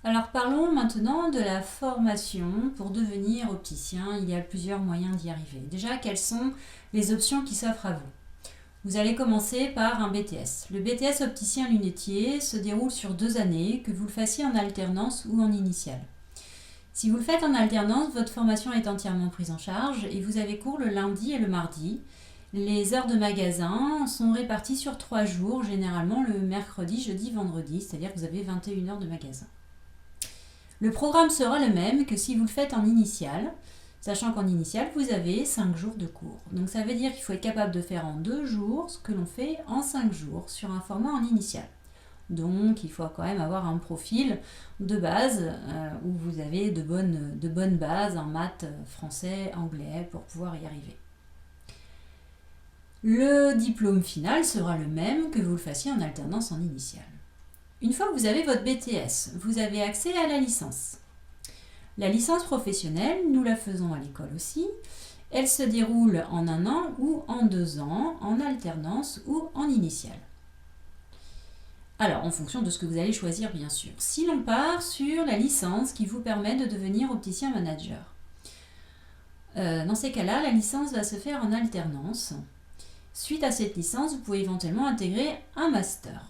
Alors parlons maintenant de la formation pour devenir opticien. Il y a plusieurs moyens d'y arriver. Déjà, quelles sont les options qui s'offrent à vous? Vous allez commencer par un BTS. Le BTS opticien lunetier se déroule sur 2 années, que vous le fassiez en alternance ou en initiale. Si vous le faites en alternance, votre formation est entièrement prise en charge et vous avez cours le lundi et le mardi. Les heures de magasin sont réparties sur 3 jours, généralement le mercredi, jeudi, vendredi, c'est-à-dire que vous avez 21 heures de magasin. Le programme sera le même que si vous le faites en initiale, sachant qu'en initiale, vous avez 5 jours de cours. Donc ça veut dire qu'il faut être capable de faire en 2 jours ce que l'on fait en 5 jours sur un format en initiale. Donc il faut quand même avoir un profil de base où vous avez de bonnes bases en maths, français, anglais pour pouvoir y arriver. Le diplôme final sera le même que vous le fassiez en alternance en initiale. Une fois que vous avez votre BTS, vous avez accès à la licence. La licence professionnelle, nous la faisons à l'école aussi. Elle se déroule en 1 an ou en 2 ans, en alternance ou en initiale. Alors, en fonction de ce que vous allez choisir, bien sûr. Si l'on part sur la licence qui vous permet de devenir opticien manager, dans ces cas-là, la licence va se faire en alternance. Suite à cette licence, vous pouvez éventuellement intégrer un master.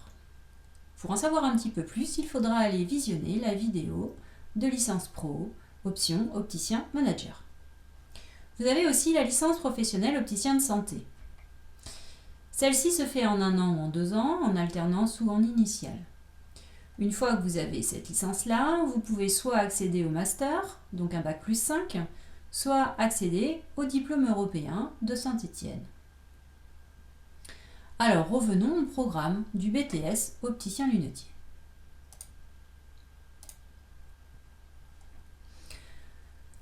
Pour en savoir un petit peu plus, il faudra aller visionner la vidéo de licence pro, option opticien manager. Vous avez aussi la licence professionnelle opticien de santé. Celle-ci se fait en 1 an ou en 2 ans, en alternance ou en initiale. Une fois que vous avez cette licence-là, vous pouvez soit accéder au master, donc un bac plus 5, soit accéder au diplôme européen de Saint-Étienne. Alors revenons au programme du BTS opticien lunetier.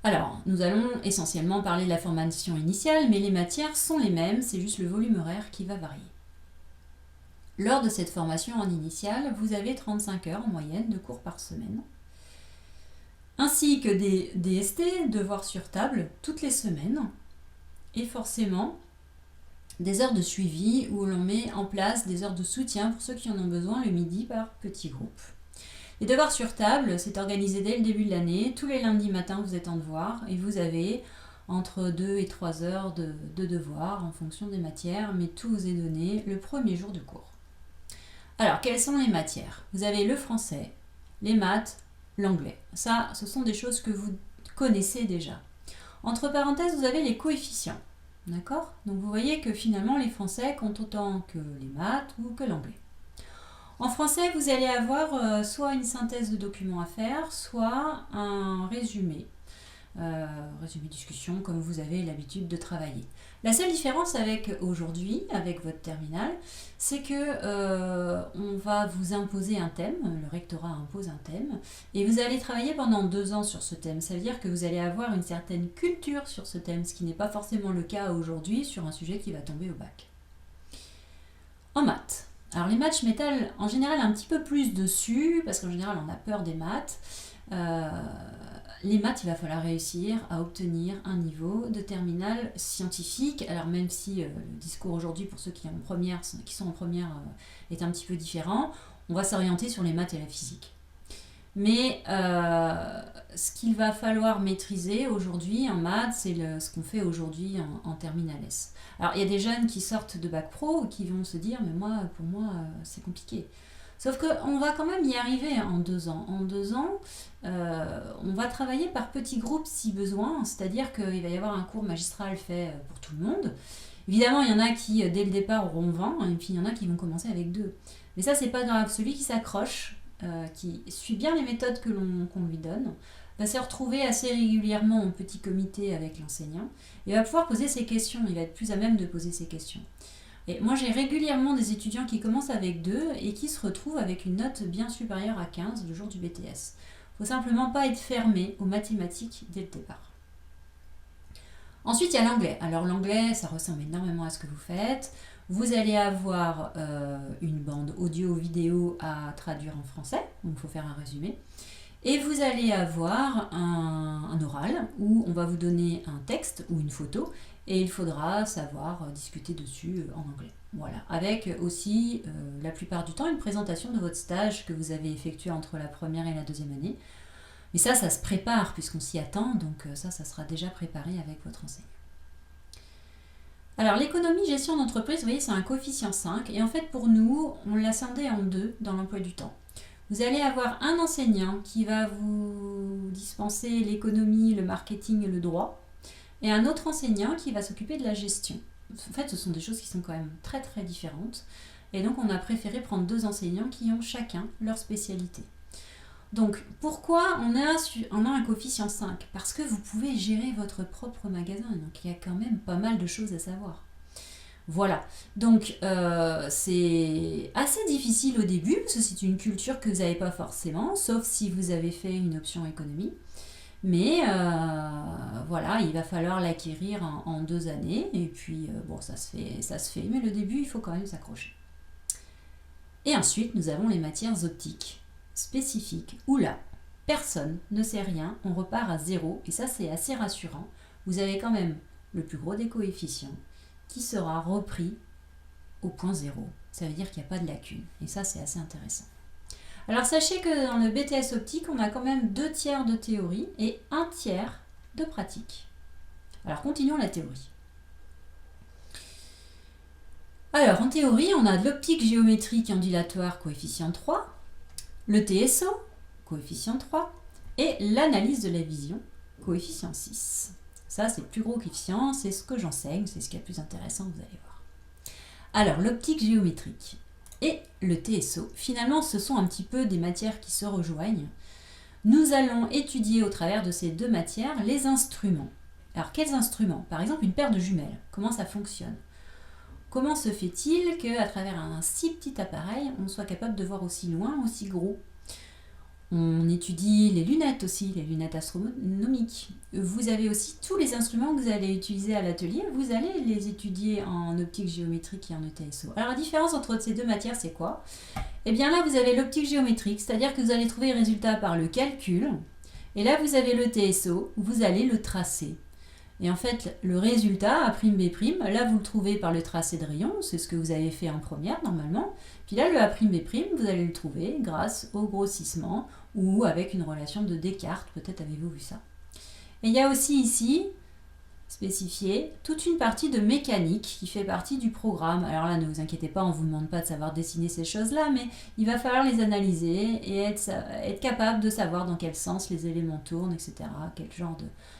Alors, nous allons essentiellement parler de la formation initiale, mais les matières sont les mêmes, c'est juste le volume horaire qui va varier. Lors de cette formation en initiale, vous avez 35 heures en moyenne de cours par semaine, ainsi que des DST, devoirs sur table, toutes les semaines, et forcément des heures de suivi où l'on met en place des heures de soutien pour ceux qui en ont besoin le midi par petits groupes. Les devoirs sur table, c'est organisé dès le début de l'année. Tous les lundis matins, vous êtes en devoir et vous avez entre 2 et 3 heures de devoirs en fonction des matières, mais tout vous est donné le premier jour de cours. Alors, quelles sont les matières? Vous avez le français, les maths, l'anglais. Ça, ce sont des choses que vous connaissez déjà. Entre parenthèses, vous avez les coefficients. D'accord? Donc vous voyez que finalement les français comptent autant que les maths ou que l'anglais. En français, vous allez avoir soit une synthèse de documents à faire, soit un résumé discussion, comme vous avez l'habitude de travailler. La seule différence avec aujourd'hui, avec votre terminale, c'est que on va vous imposer un thème, le rectorat impose un thème, et vous allez travailler pendant 2 ans sur ce thème. Ça veut dire que vous allez avoir une certaine culture sur ce thème, ce qui n'est pas forcément le cas aujourd'hui sur un sujet qui va tomber au bac. En maths. Alors les maths, je m'étale en général un petit peu plus dessus, parce qu'en général on a peur des maths. Les maths, il va falloir réussir à obtenir un niveau de terminale scientifique. Alors même si le discours aujourd'hui pour ceux qui sont en première est un petit peu différent, on va s'orienter sur les maths et la physique. Mais ce qu'il va falloir maîtriser aujourd'hui en maths, c'est ce qu'on fait aujourd'hui en terminale S. Alors il y a des jeunes qui sortent de bac pro qui vont se dire mais pour moi c'est compliqué. Sauf qu'on va quand même y arriver en 2 ans. En 2 ans, on va travailler par petits groupes si besoin, c'est-à-dire qu'il va y avoir un cours magistral fait pour tout le monde. Évidemment, il y en a qui, dès le départ, auront 20, et puis il y en a qui vont commencer avec 2. Mais ça, c'est pas grave. Celui qui s'accroche, qui suit bien les méthodes qu'on lui donne, va se retrouver assez régulièrement en petit comité avec l'enseignant, et va pouvoir poser ses questions. Il va être plus à même de poser ses questions. Et moi, j'ai régulièrement des étudiants qui commencent avec 2 et qui se retrouvent avec une note bien supérieure à 15 le jour du BTS. Il ne faut simplement pas être fermé aux mathématiques dès le départ. Ensuite, il y a l'anglais. Alors l'anglais, ça ressemble énormément à ce que vous faites. Vous allez avoir une bande audio-vidéo à traduire en français, donc il faut faire un résumé. Et vous allez avoir un oral où on va vous donner un texte ou une photo et il faudra savoir discuter dessus en anglais. Voilà, avec aussi la plupart du temps une présentation de votre stage que vous avez effectué entre la première et la deuxième année. Mais ça se prépare puisqu'on s'y attend, donc ça sera déjà préparé avec votre enseignant. Alors l'économie gestion d'entreprise, vous voyez, c'est un coefficient 5 et en fait pour nous, on l'a scindé en deux dans l'emploi du temps. Vous allez avoir un enseignant qui va vous dispenser l'économie, le marketing et le droit et un autre enseignant qui va s'occuper de la gestion. En fait, ce sont des choses qui sont quand même très très différentes et donc on a préféré prendre deux enseignants qui ont chacun leur spécialité. Donc, pourquoi on a un coefficient 5 ? Parce que vous pouvez gérer votre propre magasin, donc il y a quand même pas mal de choses à savoir. Voilà, donc c'est assez difficile au début, parce que c'est une culture que vous n'avez pas forcément, sauf si vous avez fait une option économie. Mais voilà, il va falloir l'acquérir en 2 années, et puis bon, ça se fait, mais le début, il faut quand même s'accrocher. Et ensuite, nous avons les matières optiques spécifiques, où là, personne ne sait rien, on repart à 0, et ça c'est assez rassurant. Vous avez quand même le plus gros des coefficients qui sera repris au point 0. Ça veut dire qu'il n'y a pas de lacune, et ça c'est assez intéressant. Alors sachez que dans le BTS optique, on a quand même 2/3 de théorie et 1/3 de pratique. Alors continuons la théorie. Alors en théorie, on a de l'optique géométrique ondulatoire coefficient 3, le TSO, coefficient 3, et l'analyse de la vision, coefficient 6. Ça, c'est le plus gros coefficient, c'est ce que j'enseigne, c'est ce qui est le plus intéressant, vous allez voir. Alors, l'optique géométrique et le TSO, finalement, ce sont un petit peu des matières qui se rejoignent. Nous allons étudier au travers de ces deux matières les instruments. Alors, quels instruments ? Par exemple, une paire de jumelles, comment ça fonctionne ? Comment se fait-il qu'à travers un si petit appareil, on soit capable de voir aussi loin, aussi gros ? On étudie les lunettes aussi, les lunettes astronomiques. Vous avez aussi tous les instruments que vous allez utiliser à l'atelier, vous allez les étudier en optique géométrique et en ETSO. Alors la différence entre ces deux matières, c'est quoi ? Eh bien là, vous avez l'optique géométrique, c'est-à-dire que vous allez trouver les résultats par le calcul. Et là, vous avez le TSO, vous allez le tracer. Et en fait, le résultat, A'B', là vous le trouvez par le tracé de rayon, c'est ce que vous avez fait en première normalement. Puis là, le A'B', vous allez le trouver grâce au grossissement ou avec une relation de Descartes, peut-être avez-vous vu ça. Et il y a aussi ici, spécifié, toute une partie de mécanique qui fait partie du programme. Alors là, ne vous inquiétez pas, on ne vous demande pas de savoir dessiner ces choses-là, mais il va falloir les analyser et être capable de savoir dans quel sens les éléments tournent, etc. Quel genre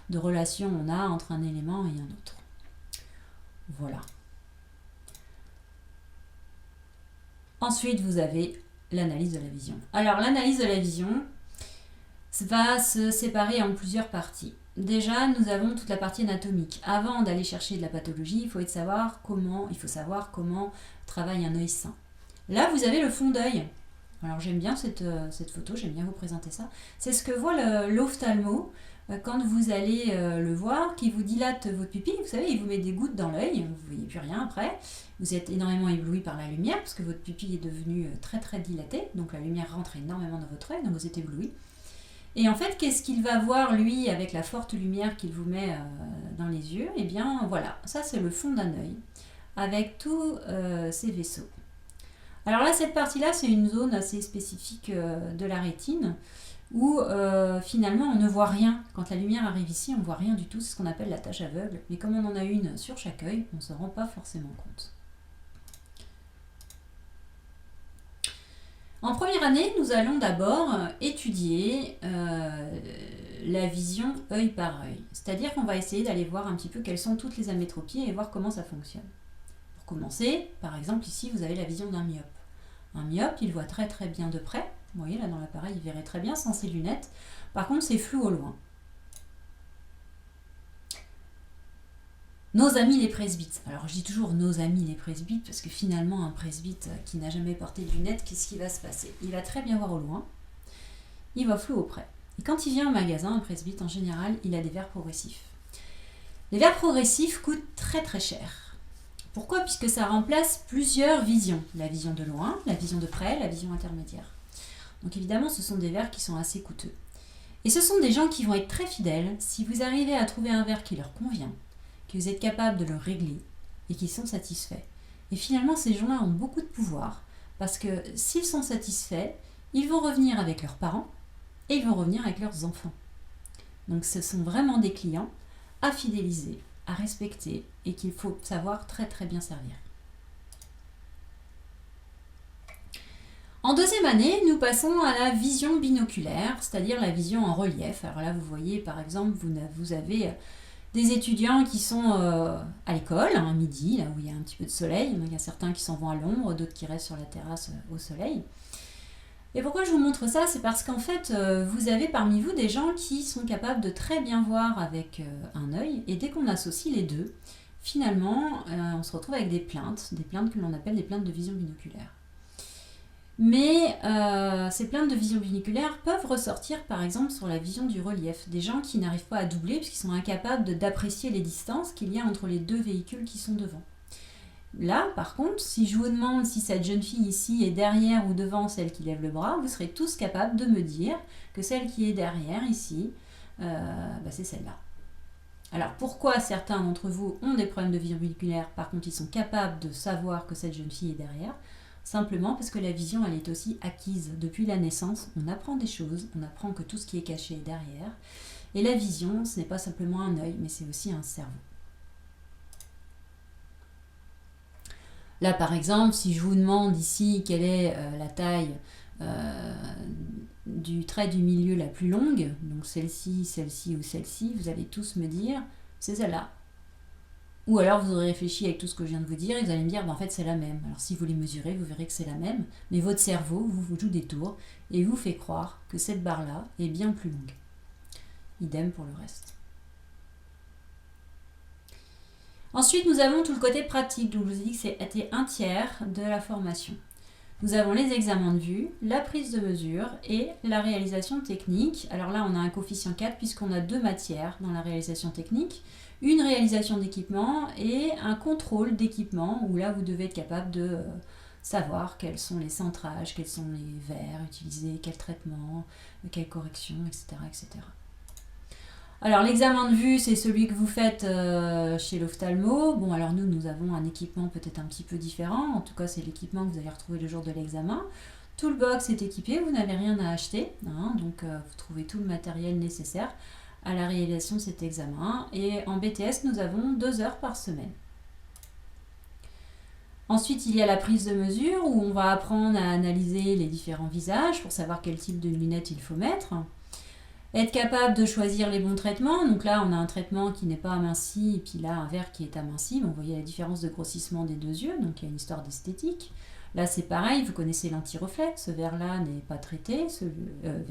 de relation on a entre un élément et un autre. Voilà. Ensuite, vous avez l'analyse de la vision. Alors, l'analyse de la vision va se séparer en plusieurs parties. Déjà, nous avons toute la partie anatomique. Avant d'aller chercher de la pathologie, il faut savoir comment travaille un œil sain. Là, vous avez le fond d'œil. Alors, j'aime bien cette photo, j'aime bien vous présenter ça. C'est ce que voit l'ophtalmo quand vous allez le voir, qui vous dilate votre pupille. Vous savez, il vous met des gouttes dans l'œil, vous ne voyez plus rien après. Vous êtes énormément ébloui par la lumière, parce que votre pupille est devenue très très dilatée. Donc, la lumière rentre énormément dans votre œil, donc vous êtes ébloui. Et en fait, qu'est-ce qu'il va voir, lui, avec la forte lumière qu'il vous met dans les yeux ? Eh bien, voilà, ça c'est le fond d'un œil, avec tous ces vaisseaux. Alors là, cette partie-là, c'est une zone assez spécifique de la rétine, où finalement, on ne voit rien. Quand la lumière arrive ici, on ne voit rien du tout, c'est ce qu'on appelle la tache aveugle. Mais comme on en a une sur chaque œil, on ne se rend pas forcément compte. En première année, nous allons d'abord étudier la vision œil par œil. C'est-à-dire qu'on va essayer d'aller voir un petit peu quelles sont toutes les amétropies et voir comment ça fonctionne. Pour commencer, par exemple, ici, vous avez la vision d'un myope. Un myope, il voit très très bien de près. Vous voyez, là dans l'appareil, il verrait très bien sans ses lunettes. Par contre, c'est flou au loin. Nos amis les presbytes. Alors je dis toujours nos amis les presbytes parce que finalement un presbyte qui n'a jamais porté de lunettes, qu'est-ce qui va se passer ? Il va très bien voir au loin, il va flou auprès. Et quand il vient au magasin, un presbyte en général, il a des verres progressifs. Les verres progressifs coûtent très très cher. Pourquoi ? Puisque ça remplace plusieurs visions. La vision de loin, la vision de près, la vision intermédiaire. Donc évidemment ce sont des verres qui sont assez coûteux. Et ce sont des gens qui vont être très fidèles si vous arrivez à trouver un verre qui leur convient que vous êtes capable de le régler et qu'ils sont satisfaits. Et finalement, ces gens-là ont beaucoup de pouvoir parce que s'ils sont satisfaits, ils vont revenir avec leurs parents et ils vont revenir avec leurs enfants. Donc ce sont vraiment des clients à fidéliser, à respecter et qu'il faut savoir très très bien servir. En deuxième année, nous passons à la vision binoculaire, c'est-à-dire la vision en relief. Alors là, vous voyez par exemple, vous avez des étudiants qui sont à l'école, à midi, là où il y a un petit peu de soleil. Il y a certains qui s'en vont à l'ombre, d'autres qui restent sur la terrasse au soleil. Et pourquoi je vous montre ça? C'est parce qu'en fait, vous avez parmi vous des gens qui sont capables de très bien voir avec un œil. Et dès qu'on associe les deux, finalement, on se retrouve avec des plaintes que l'on appelle des plaintes de vision binoculaire. Mais ces plaintes de vision binoculaire peuvent ressortir par exemple sur la vision du relief. Des gens qui n'arrivent pas à doubler puisqu'ils sont incapables d'apprécier les distances qu'il y a entre les deux véhicules qui sont devant. Là, par contre, si je vous demande si cette jeune fille ici est derrière ou devant celle qui lève le bras, vous serez tous capables de me dire que celle qui est derrière ici, c'est celle-là. Alors pourquoi certains d'entre vous ont des problèmes de vision binoculaire, par contre ils sont capables de savoir que cette jeune fille est derrière? Simplement parce que la vision, elle est aussi acquise. Depuis la naissance, on apprend des choses, on apprend que tout ce qui est caché est derrière. Et la vision, ce n'est pas simplement un œil, mais c'est aussi un cerveau. Là, par exemple, si je vous demande ici quelle est la taille du trait du milieu la plus longue, donc celle-ci, celle-ci ou celle-ci, vous allez tous me dire, c'est celle-là. Ou alors vous aurez réfléchi avec tout ce que je viens de vous dire et vous allez me dire, en fait c'est la même. Alors si vous les mesurez, vous verrez que c'est la même, mais votre cerveau vous joue des tours et vous fait croire que cette barre-là est bien plus longue. Idem pour le reste. Ensuite, nous avons tout le côté pratique, donc je vous ai dit que c'était un tiers de la formation. Nous avons les examens de vue, la prise de mesure et la réalisation technique. Alors là, on a un coefficient 4 puisqu'on a 2 matières dans la réalisation technique. Une réalisation d'équipement et un contrôle d'équipement où là, vous devez être capable de savoir quels sont les centrages, quels sont les verres utilisés, quel traitement, quelle correction, etc. etc. Alors l'examen de vue, c'est celui que vous faites chez l'ophtalmo. Bon, alors nous avons un équipement peut-être un petit peu différent. En tout cas, c'est l'équipement que vous allez retrouver le jour de l'examen. Tout le box est équipé, vous n'avez rien à acheter. Donc vous trouvez tout le matériel nécessaire à la réalisation de cet examen. Et en BTS, nous avons 2 heures par semaine. Ensuite, il y a la prise de mesure où on va apprendre à analyser les différents visages pour savoir quel type de lunettes il faut mettre. Être capable de choisir les bons traitements. Donc là, on a un traitement qui n'est pas aminci et puis là, un verre qui est aminci. Vous voyez la différence de grossissement des 2 yeux, donc il y a une histoire d'esthétique. Là, c'est pareil, vous connaissez l'anti-reflet. Ce verre-là n'est pas traité,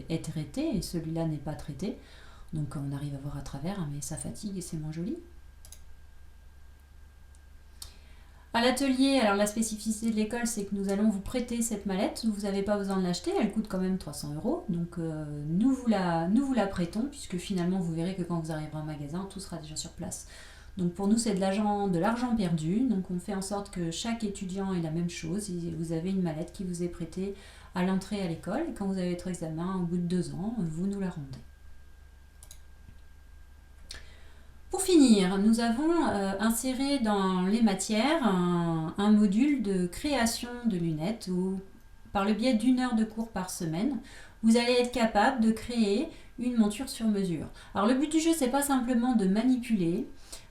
est traité et celui-là n'est pas traité. Donc on arrive à voir à travers, mais ça fatigue et c'est moins joli. À l'atelier, alors la spécificité de l'école, c'est que nous allons vous prêter cette mallette. Vous n'avez pas besoin de l'acheter, elle coûte quand même 300 €. Donc nous vous la prêtons, puisque finalement vous verrez que quand vous arriverez en magasin, tout sera déjà sur place. Donc pour nous, c'est de l'argent perdu. Donc on fait en sorte que chaque étudiant ait la même chose. Et vous avez une mallette qui vous est prêtée à l'entrée à l'école. Et quand vous avez votre examen, au bout de 2 ans, vous nous la rendez. Pour finir, nous avons inséré dans les matières un module de création de lunettes où, par le biais d'1 heure de cours par semaine, vous allez être capable de créer une monture sur mesure. Alors le but du jeu, c'est pas simplement de manipuler.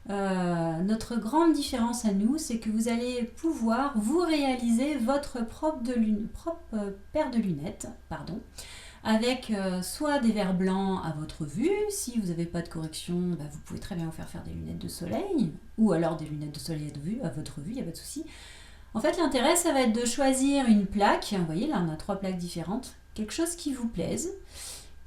Notre grande différence à nous, c'est que vous allez pouvoir vous réaliser votre propre paire de lunettes, avec soit des verres blancs à votre vue. Si vous n'avez pas de correction, vous pouvez très bien vous faire des lunettes de soleil, ou alors des lunettes de soleil à votre vue, il n'y a pas de souci. En fait, l'intérêt, ça va être de choisir une plaque. Vous voyez, là, on a 3 plaques différentes. Quelque chose qui vous plaise,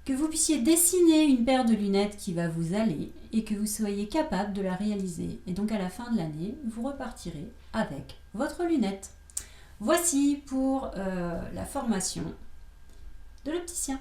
que vous puissiez dessiner une paire de lunettes qui va vous aller et que vous soyez capable de la réaliser. Et donc, à la fin de l'année, vous repartirez avec votre lunette. Voici pour la formation de l'opticien.